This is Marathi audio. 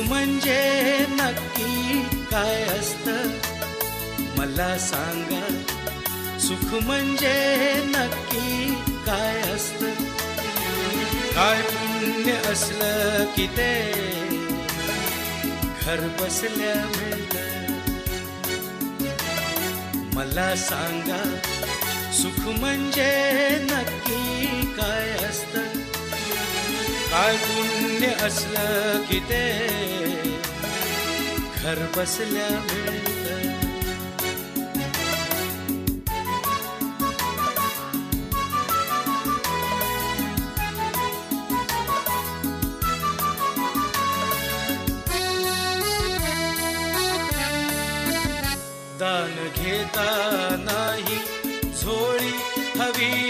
म्हणजे नक्की काय असतं मला सांगा. सुख म्हणजे नक्की काय असतं. काय पुण्य असलं की ते घर बसल्या मिळतं. मला सांगा सुख म्हणजे नक्की काय असतं. काय पुण्य असलं की ते घर बसल्या मिळतं. दान घेता नाही झोळी हवी